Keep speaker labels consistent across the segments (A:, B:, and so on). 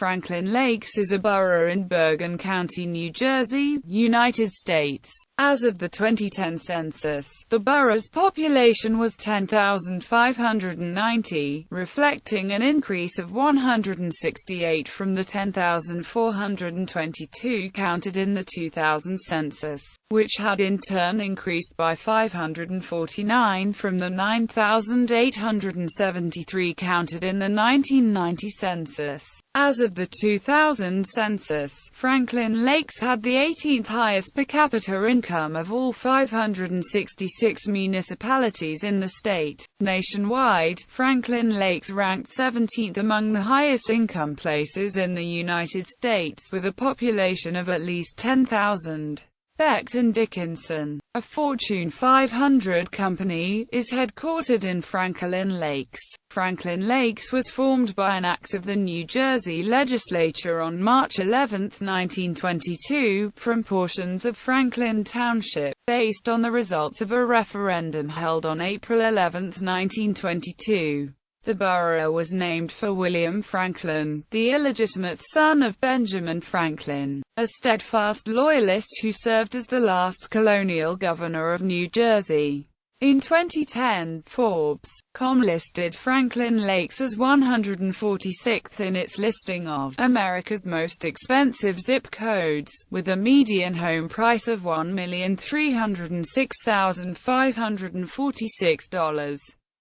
A: Franklin Lakes is a borough in Bergen County, New Jersey, United States. As of the 2010 census, the borough's population was 10,590, reflecting an increase of 168 from the 10,422 counted in the 2000 census, which had in turn increased by 549 from the 9,873 counted in the 1990 census. As of the 2000 census, Franklin Lakes had the 18th highest per capita income of all 566 municipalities in the state. Nationwide, Franklin Lakes ranked 17th among the highest income places in the United States, with a population of at least 10,000. Becton Dickinson, a Fortune 500 company, is headquartered in Franklin Lakes. Franklin Lakes was formed by an act of the New Jersey legislature on March 11, 1922, from portions of Franklin Township, based on the results of a referendum held on April 11, 1922. The borough was named for William Franklin, the illegitimate son of Benjamin Franklin, a steadfast loyalist who served as the last colonial governor of New Jersey. In 2010, Forbes.com listed Franklin Lakes as 146th in its listing of America's most expensive zip codes, with a median home price of $1,306,546.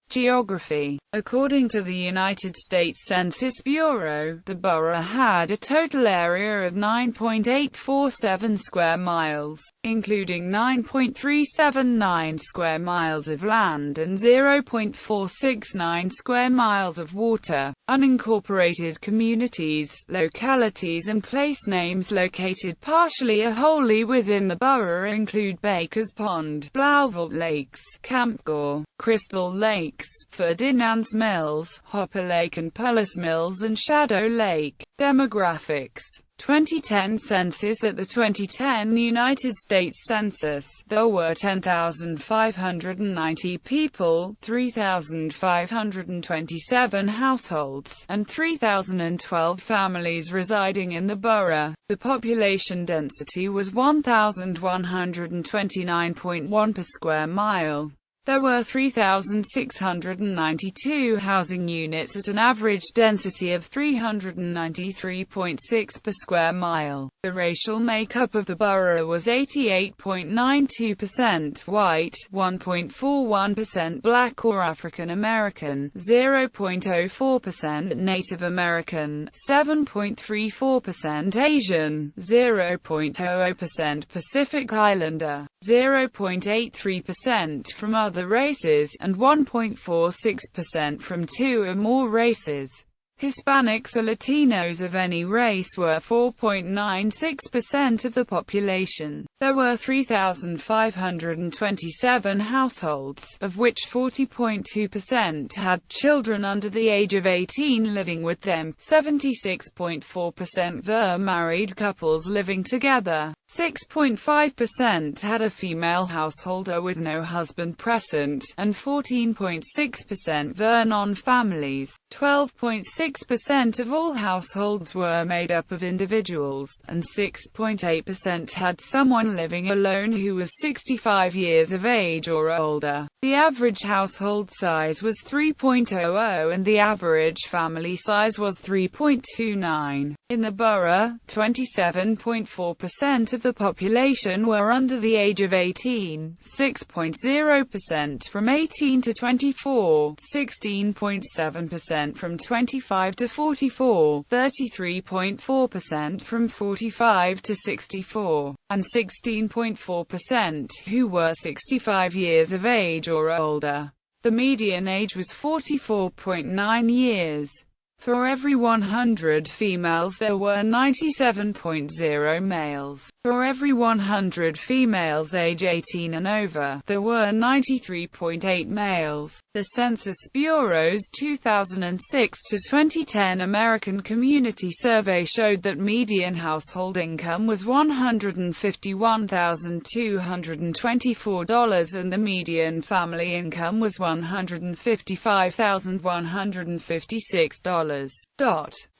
A: Geography. According to the United States Census Bureau, the borough had a total area of 9.847 square miles, including 9.379 square miles of land and 0.469 square miles of water. Unincorporated communities, localities and place names located partially or wholly within the borough include Baker's Pond, Blauvelt Lakes, Camp Gore, Crystal Lakes, Ferdinand's Mills, Hopper Lake and Pullis Mills and Shadow Lake. Demographics. 2010 census. At the 2010 United States Census, there were 10,590 people, 3,527 households, and 3,012 families residing in the borough. The population density was 1,129.1 per square mile. There were 3,692 housing units at an average density of 393.6 per square mile. The racial makeup of the borough was 88.92% white, 1.41% black or African American, 0.04% Native American, 7.34% Asian, 0.00% Pacific Islander, 0.83% from other races, and 1.46% from two or more races. Hispanics or Latinos of any race were 4.96% of the population. There were 3,527 households, of which 40.2% had children under the age of 18 living with them, 76.4% were married couples living together, 6.5% had a female householder with no husband present, and 14.6% were non-families. 12.6% of all households were made up of individuals, and 6.8% had someone living alone who was 65 years of age or older. The average household size was 3.00 and the average family size was 3.29. In the borough, 27.4% of the population were under the age of 18, 6.0% from 18 to 24, 16.7% from 25 to 44, 33.4% from 45 to 64, and 16.4% who were 65 years of age or older. The median age was 44.9 years. For every 100 females there were 97.0 males. For every 100 females age 18 and over, there were 93.8 males. The Census Bureau's 2006 to 2010 American Community Survey showed that median household income was $151,224 and the median family income was $155,156.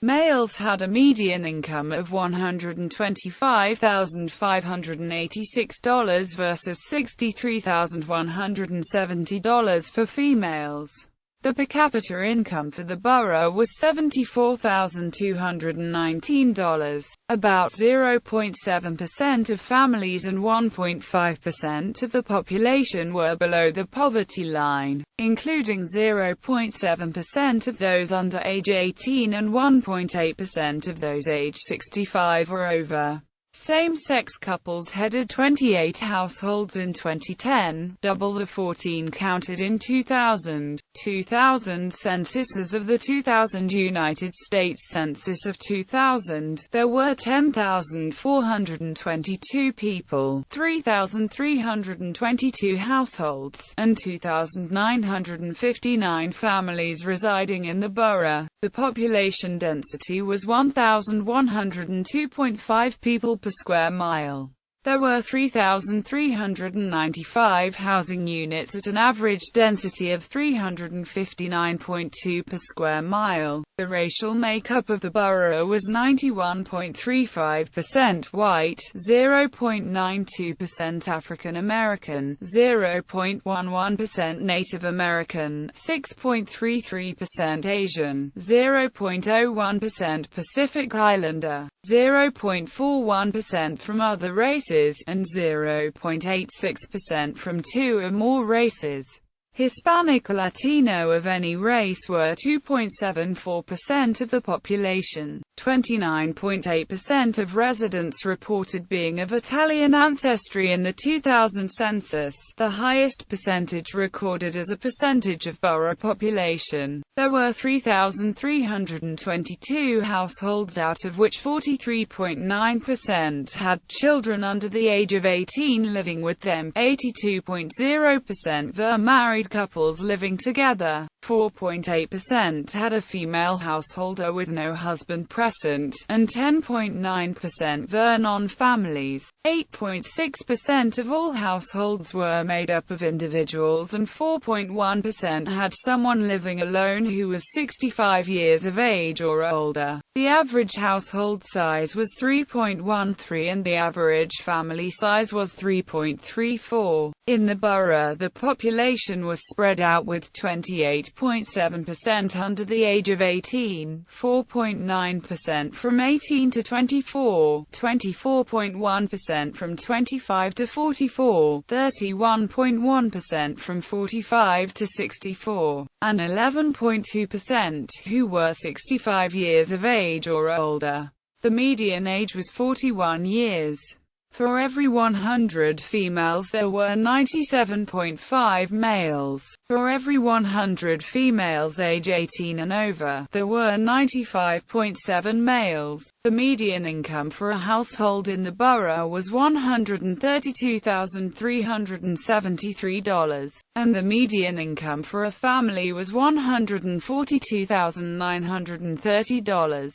A: Males had a median income of $125,586 versus $63,170 for females. The per capita income for the borough was $74,219. About 0.7% of families and 1.5% of the population were below the poverty line, including 0.7% of those under age 18 and 1.8% of those age 65 or over. Same-sex couples headed 28 households in 2010, double the 14 counted in 2000. 2000 census. As of the 2000 United States Census of 2000, there were 10,422 people, 3,322 households, and 2,959 families residing in the borough. The population density was 1,102.5 people per square mile. There were 3,395 housing units at an average density of 359.2 per square mile. The racial makeup of the borough was 91.35% white, 0.92% African American, 0.11% Native American, 6.33% Asian, 0.01% Pacific Islander, 0.41% from other races, and 0.86% from two or more races. Hispanic or Latino of any race were 2.74% of the population. 29.8% of residents reported being of Italian ancestry in the 2000 census, the highest percentage recorded as a percentage of borough population. There were 3,322 households, out of which 43.9% had children under the age of 18 living with them, 82.0% were married couples living together, 4.8% had a female householder with no husband present, and 10.9% were non-families. 8.6% of all households were made up of individuals, and 4.1% had someone living alone who was 65 years of age or older. The average household size was 3.13 and the average family size was 3.34. In the borough, the population was spread out with 28.7% under the age of 18, 4.9% from 18 to 24, 24.1% from 25 to 44, 31.1% from 45 to 64, and 11.2% who were 65 years of age or older. The median age was 41 years. For every 100 females there were 97.5 males. For every 100 females age 18 and over, there were 95.7 males. The median income for a household in the borough was $132,373, and the median income for a family was $142,930.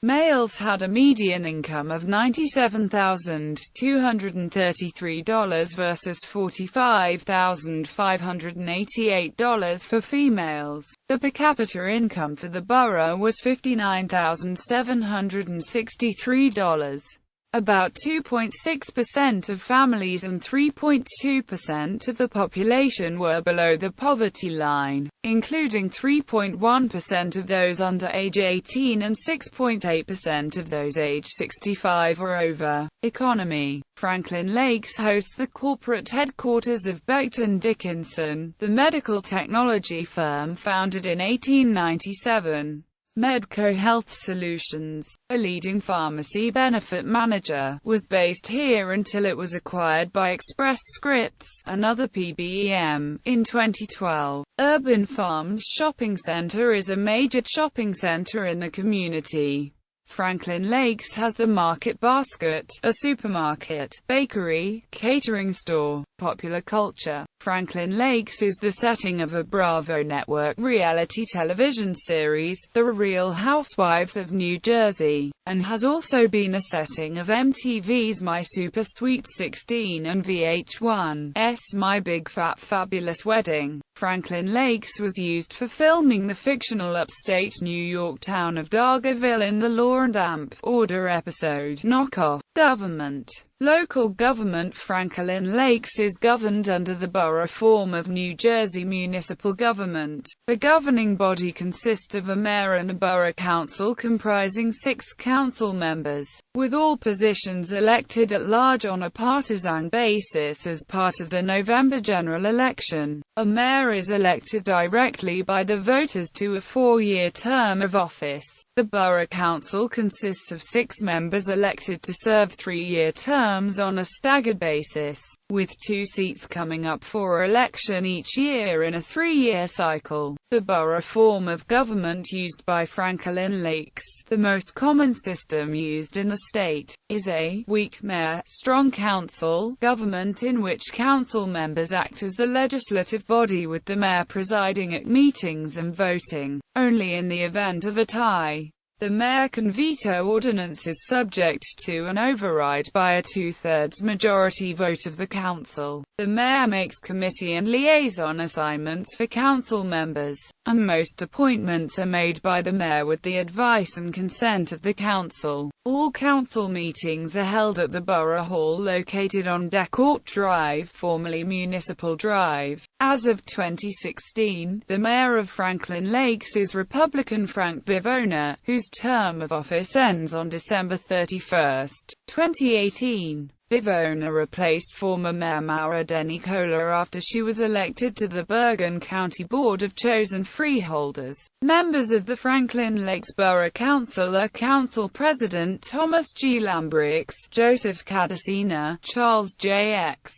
A: Males had a median income of $97,233 versus $45,588 for females. The per capita income for the borough was $59,763. About 2.6% of families and 3.2% of the population were below the poverty line, including 3.1% of those under age 18 and 6.8% of those age 65 or over. Economy. Franklin Lakes hosts the corporate headquarters of Becton Dickinson, the medical technology firm founded in 1897. Medco Health Solutions, a leading pharmacy benefit manager, was based here until it was acquired by Express Scripts, another PBM, in 2012. Urban Farms Shopping Center is a major shopping center in the community. Franklin Lakes has the Market Basket, a supermarket, bakery, catering store, popular culture. Franklin Lakes is the setting of a Bravo network reality television series, The Real Housewives of New Jersey, and has also been a setting of MTV's My Super Sweet 16 and VH1's My Big Fat Fabulous Wedding. Franklin Lakes was used for filming the fictional upstate New York town of Dargaville in the Law and Order episode, Knock Off Government. Local government. Franklin Lakes is governed under the borough form of New Jersey municipal government. The governing body consists of a mayor and a borough council comprising 6 council members, with all positions elected at large on a partisan basis as part of the November general election. A mayor is elected directly by the voters to a 4-year term of office. The borough council consists of 6 members elected to serve 3-year terms on a staggered basis, with 2 seats coming up for election each year in a 3-year cycle. The borough form of government used by Franklin Lakes, the most common system used in the state, is a weak mayor, strong council government in which council members act as the legislative body with the mayor presiding at meetings and voting. Only in the event of a tie, the mayor can veto ordinances subject to an override by a 2/3 majority vote of the council. The mayor makes committee and liaison assignments for council members, and most appointments are made by the mayor with the advice and consent of the council. All council meetings are held at the Borough Hall located on Decourt Drive, formerly Municipal Drive. As of 2016, the mayor of Franklin Lakes is Republican Frank Bivona, whose term of office ends on December 31, 2018. Bivona replaced former Mayor Maura DeNicola after she was elected to the Bergen County Board of Chosen Freeholders. Members of the Franklin Lakes Borough Council are Council President Thomas G. Lambrix, Joseph Cadicina, Charles J. X.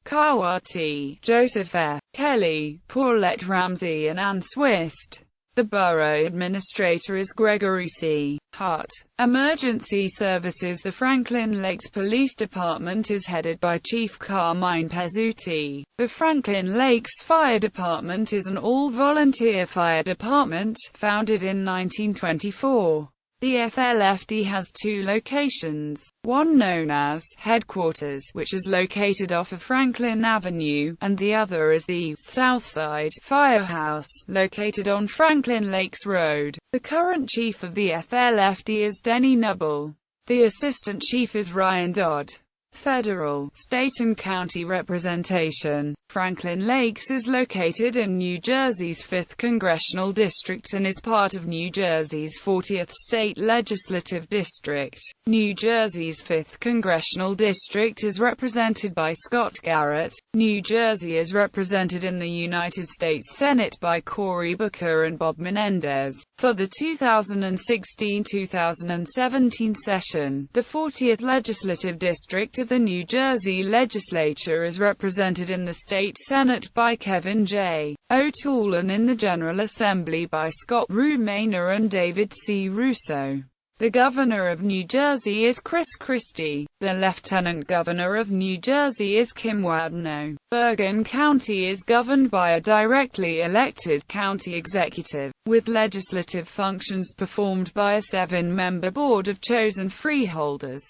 A: Kawati, Joseph F. Kelly, Paulette Ramsey and Ann Swist. The borough administrator is Gregory C. Hart. Emergency Services. The Franklin Lakes Police Department is headed by Chief Carmine Pezzuti. The Franklin Lakes Fire Department is an all-volunteer fire department, founded in 1924. The FLFD has 2 locations, one known as Headquarters, which is located off of Franklin Avenue, and the other is the Southside Firehouse, located on Franklin Lakes Road. The current chief of the FLFD is Denny Nubble. The assistant chief is Ryan Dodd. Federal, state and county representation. Franklin Lakes is located in New Jersey's 5th Congressional District and is part of New Jersey's 40th State Legislative District. New Jersey's 5th Congressional District is represented by Scott Garrett. New Jersey is represented in the United States Senate by Cory Booker and Bob Menendez. For the 2016-2017 session, the 40th Legislative District of the New Jersey Legislature is represented in the State Senate by Kevin J. O'Toole and in the General Assembly by Scott Rumainer and David C. Russo. The Governor of New Jersey is Chris Christie. The Lieutenant Governor of New Jersey is Kim Wadno. Bergen County is governed by a directly elected county executive, with legislative functions performed by a 7-member board of chosen freeholders.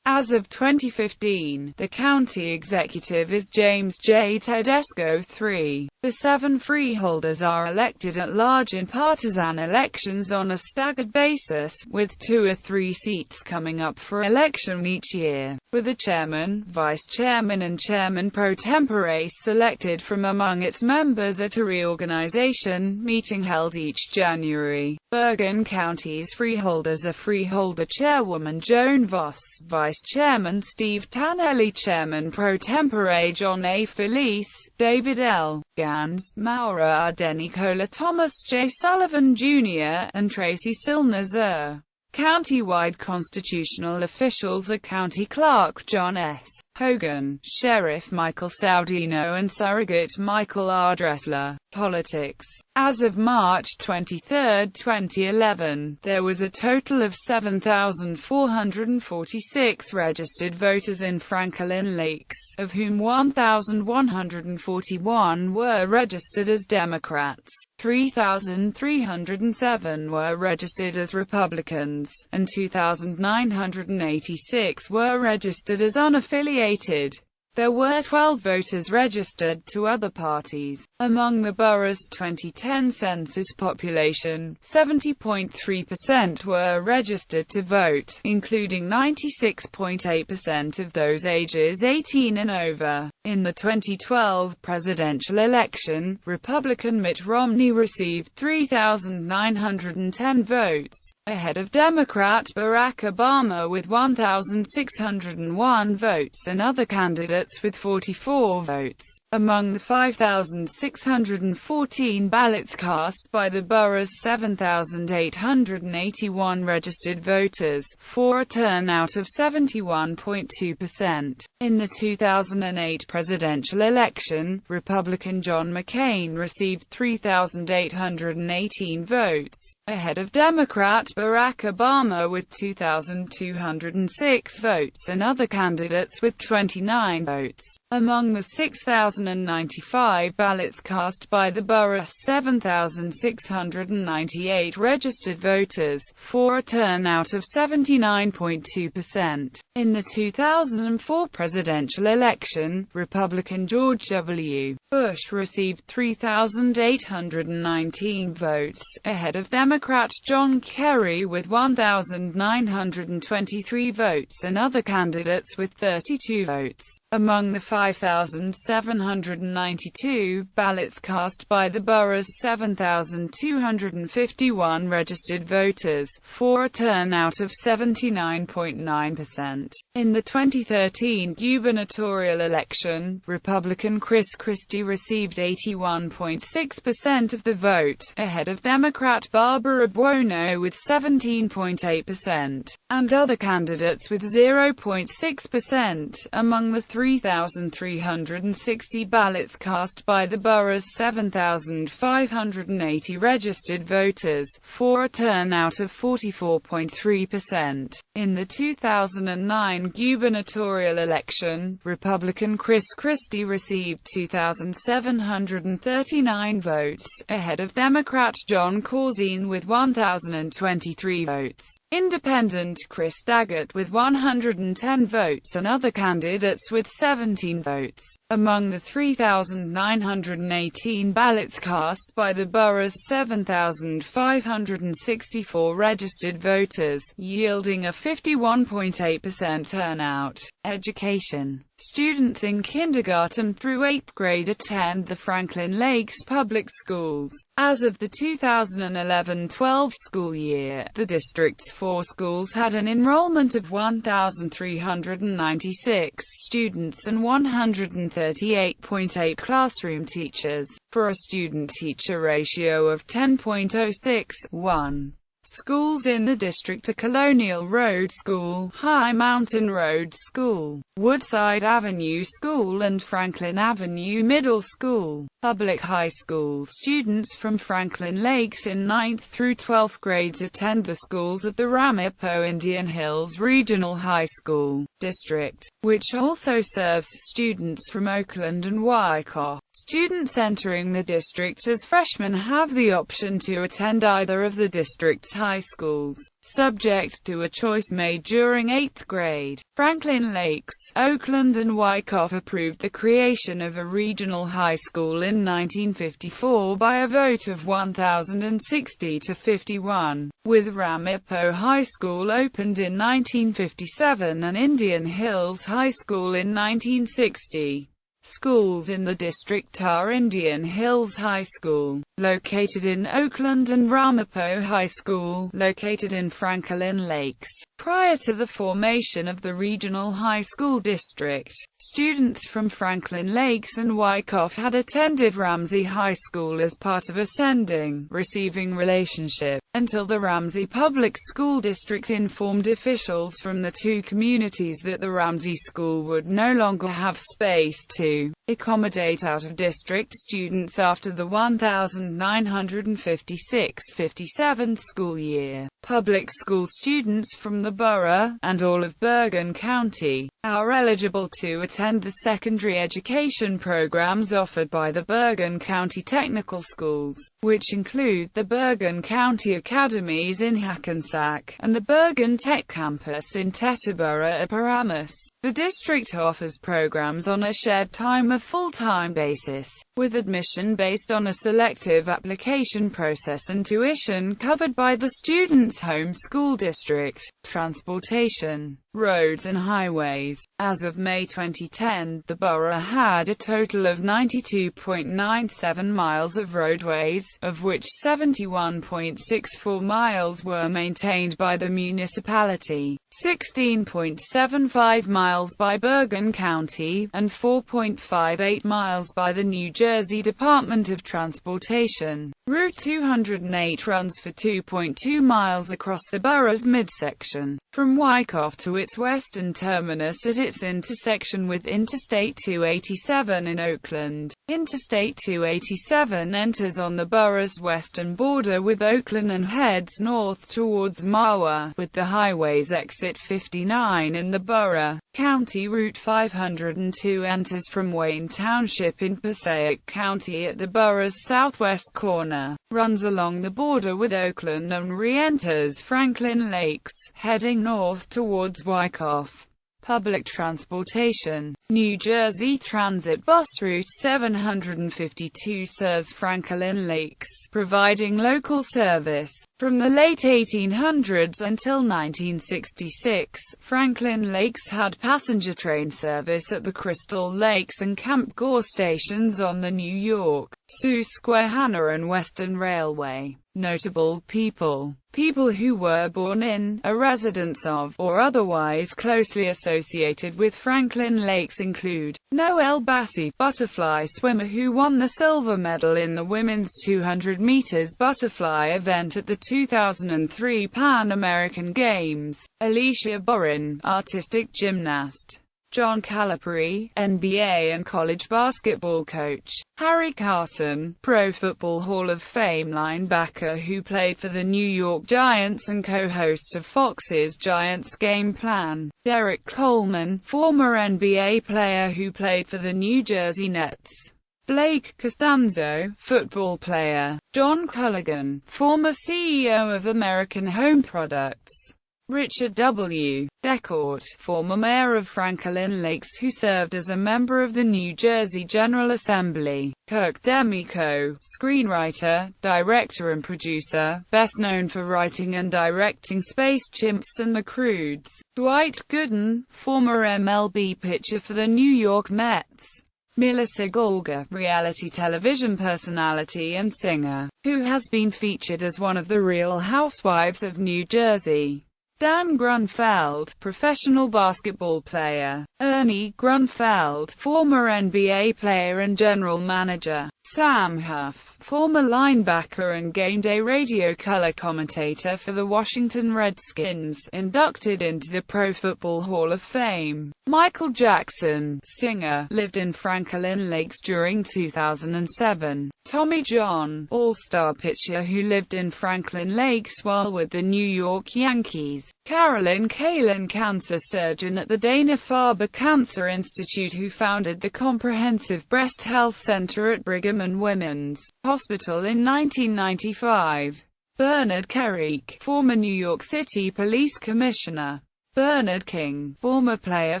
A: As of 2015, the county executive is James J. Tedesco III. The 7 freeholders are elected at large in partisan elections on a staggered basis, with 2 or 3 seats coming up for election each year, with a chairman, vice chairman and chairman pro tempore selected from among its members at a reorganization meeting held each January. Bergen County's freeholders are Freeholder Chairwoman Joan Voss, Vice Chairman Steve Tanelli, Chairman pro tempore John A. Felice, David L. Gans, Maura DeNicola, Thomas J. Sullivan Jr., and Tracy Silner. County-wide constitutional officials are County Clerk John S. Hogan, Sheriff Michael Saudino and Surrogate Michael R. Dressler. Politics. As of March 23, 2011, there was a total of 7,446 registered voters in Franklin Lakes, of whom 1,141 were registered as Democrats, 3,307 were registered as Republicans, and 2,986 were registered as unaffiliated. There were 12 voters registered to other parties. Among the borough's 2010 census population, 70.3% were registered to vote, including 96.8% of those ages 18 and over. In the 2012 presidential election, Republican Mitt Romney received 3,910 votes, ahead of Democrat Barack Obama with 1,601 votes and other candidates with 44 votes. Among the 5,614 ballots cast by the borough's 7,881 registered voters, for a turnout of 71.2%. In the 2008 presidential election, Republican John McCain received 3,818 votes, ahead of Democrat Barack Obama with 2,206 votes and other candidates with 29 votes. Among the 6,095 ballots cast by the borough's 7,698 registered voters, for a turnout of 79.2%. In the 2004 presidential election, Republican George W. Bush received 3,819 votes, ahead of Democrat John Kerry with 1,923 votes and other candidates with 32 votes. Among the 5,792 ballots cast by the borough's 7,251 registered voters, for a turnout of 79.9%. In the 2013 gubernatorial election, Republican Chris Christie received 81.6% of the vote, ahead of Democrat Barbara Buono with 17.8%, and other candidates with 0.6%. Among the 3,360 ballots cast by the borough's 7,580 registered voters, for a turnout of 44.3%. In the 2009 gubernatorial election, Republican Chris Christie received 2,739 votes, ahead of Democrat John Corzine with 1,023 votes, Independent Chris Daggett with 110 votes and other candidates with 17 votes. Among the 3,918 ballots cast by the borough's 7,564 registered voters, yielding a 51.8% turnout. Education. Students in kindergarten through 8th grade attend the Franklin Lakes Public Schools. As of the 2011-12 school year, the district's 4 schools had an enrollment of 1,396 students and 138.8 classroom teachers, for a student-teacher ratio of 10.06:1. Schools in the district are Colonial Road School, High Mountain Road School, Woodside Avenue School and Franklin Avenue Middle School. Public high school students from Franklin Lakes in 9th through 12th grades attend the schools of the Ramapo Indian Hills Regional High School District, which also serves students from Oakland and Wyckoff. Students entering the district as freshmen have the option to attend either of the district's high schools, subject to a choice made during 8th grade. Franklin Lakes, Oakland and Wyckoff approved the creation of a regional high school in 1954 by a vote of 1,060 to 51, with Ramapo High School opened in 1957 and Indian Hills High School in 1960. Schools in the district are Indian Hills High School, located in Oakland, and Ramapo High School, located in Franklin Lakes. Prior to the formation of the regional high school district, students from Franklin Lakes and Wyckoff had attended Ramsey High School as part of a sending-receiving relationship, until the Ramsey Public School District informed officials from the two communities that the Ramsey School would no longer have space to accommodate out-of-district students after the 1956-57 school year. Public school students from the borough, and all of Bergen County, are eligible to attend the secondary education programs offered by the Bergen County Technical Schools, which include the Bergen County Academies in Hackensack, and the Bergen Tech Campus in Teterboro-Paramus. The district offers programs on a shared time or full-time basis, with admission based on a selective application process and tuition covered by the student's home school district. Transportation, roads and highways. As of May 2010, the borough had a total of 92.97 miles of roadways, of which 71.64 miles were maintained by the municipality, 16.75 miles by Bergen County, and 4.58 miles by the New Jersey Department of Transportation. Route 208 runs for 2.2 miles across the borough's midsection, from Wyckoff to its western terminus at its intersection with Interstate 287 in Oakland. Interstate 287 enters on the borough's western border with Oakland and heads north towards Mahwah, with the highway's exit 59 in the borough. County Route 502 enters from Wayne Township in Passaic County at the borough's southwest corner, runs along the border with Oakland and re-enters Franklin Lakes, heading north towards Wyckoff. Public transportation. New Jersey Transit Bus Route 752 serves Franklin Lakes, providing local service. From the late 1800s until 1966, Franklin Lakes had passenger train service at the Crystal Lakes and Camp Gore stations on the New York, Susquehanna and Western Railway. Notable people. People who were born in, are residents of, or otherwise closely associated with Franklin Lakes include Noelle Bassey, butterfly swimmer who won the silver medal in the women's 200 meters butterfly event at the 2003 Pan American Games; Alicia Borin, artistic gymnast; John Calipari, NBA and college basketball coach; Harry Carson, Pro Football Hall of Fame linebacker who played for the New York Giants and co-host of Fox's Giants Game Plan; Derek Coleman, former NBA player who played for the New Jersey Nets; Blake Costanzo, football player; John Culligan, former CEO of American Home Products; Richard W. Decourt, former mayor of Franklin Lakes who served as a member of the New Jersey General Assembly; Kirk Demico, screenwriter, director and producer, best known for writing and directing Space Chimps and the Croods; Dwight Gooden, former MLB pitcher for the New York Mets; Melissa Gorga, reality television personality and singer, who has been featured as one of the Real Housewives of New Jersey; Dan Grunfeld, professional basketball player; Ernie Grunfeld, former NBA player and general manager; Sam Huff, former linebacker and game-day radio color commentator for the Washington Redskins, inducted into the Pro Football Hall of Fame; Michael Jackson, singer, lived in Franklin Lakes during 2007; Tommy John, all-star pitcher who lived in Franklin Lakes while with the New York Yankees; Carolyn Kalin, cancer surgeon at the Dana-Farber Cancer Institute who founded the Comprehensive Breast Health Center at Brigham and Women's Hospital in 1995; Bernard Kerik, former New York City Police Commissioner; Bernard King, former player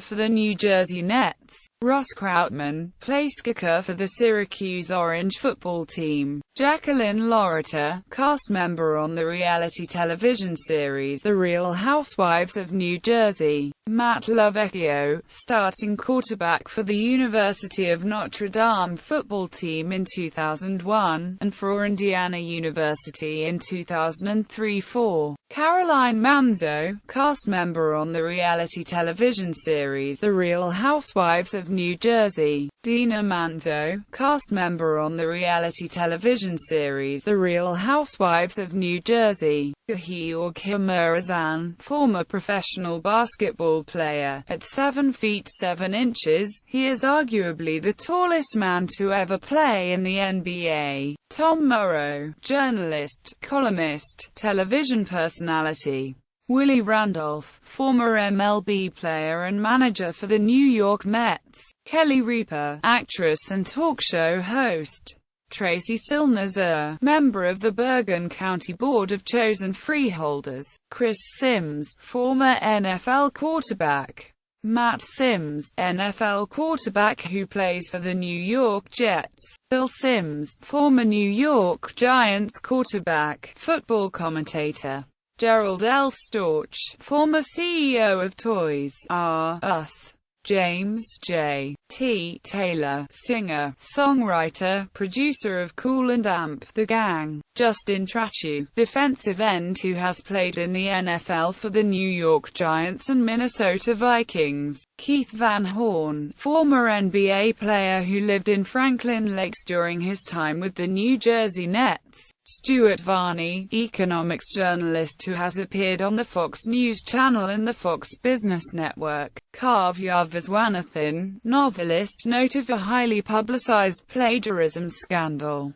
A: for the New Jersey Nets; Ross Krautman, placekicker for the Syracuse Orange football team. Jacqueline Loretta, cast member on the reality television series The Real Housewives of New Jersey. Matt Lovecchio, starting quarterback for the University of Notre Dame football team in 2001, and for Indiana University in 2003-04. Caroline Manzo, cast member on the reality television series The Real Housewives of New Jersey. Dina Manzo, cast member on the reality television series The Real Housewives of New Jersey. Georg Himerazan, former professional basketball player. At 7 feet 7 inches, he is arguably the tallest man to ever play in the NBA. Tom Morrow, journalist, columnist, television personality. Willie Randolph, former MLB player and manager for the New York Mets. Kelly Ripa, actress and talk show host. Tracy Silnazar, member of the Bergen County Board of Chosen Freeholders. Chris Sims, former NFL quarterback. Matt Sims, NFL quarterback who plays for the New York Jets. Bill Sims, former New York Giants quarterback, football commentator. Gerald L. Storch, former CEO of Toys R Us. James J. T. Taylor, singer, songwriter, producer of Cool and Amp, The Gang. Justin Trachou, defensive end who has played in the NFL for the New York Giants and Minnesota Vikings. Keith Van Horn, former NBA player who lived in Franklin Lakes during his time with the New Jersey Nets. Stuart Varney, economics journalist who has appeared on the Fox News Channel and the Fox Business Network. Kavya Viswanathan, novelist noted for highly publicized plagiarism scandal.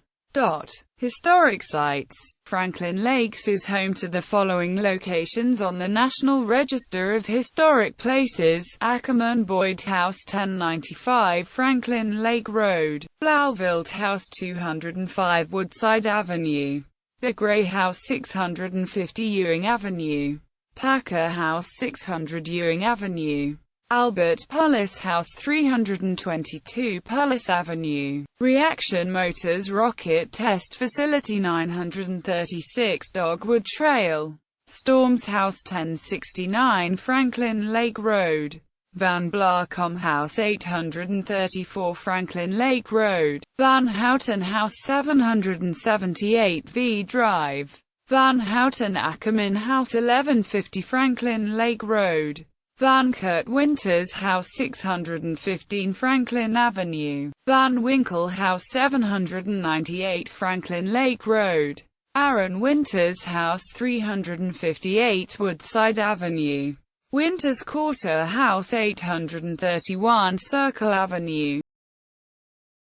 A: Historic sites. Franklin Lakes is home to the following locations on the National Register of Historic Places: Ackerman Boyd House 1095 Franklin Lake Road, Blauvelt House 205 Woodside Avenue, De Grey House 650 Ewing Avenue, Packer House 600 Ewing Avenue, Albert Pullis House 322 Pullis Avenue, Reaction Motors Rocket Test Facility 936 Dogwood Trail, Storms House 1069 Franklin Lake Road, Van Blacom House 834 Franklin Lake Road, Van Houten House 778 V Drive, Van Houten Ackerman House 1150 Franklin Lake Road, Van Kurt Winters House 615 Franklin Avenue, Van Winkle House 798 Franklin Lake Road, Aaron Winters House 358 Woodside Avenue, Winters Quarter House 831 Circle Avenue.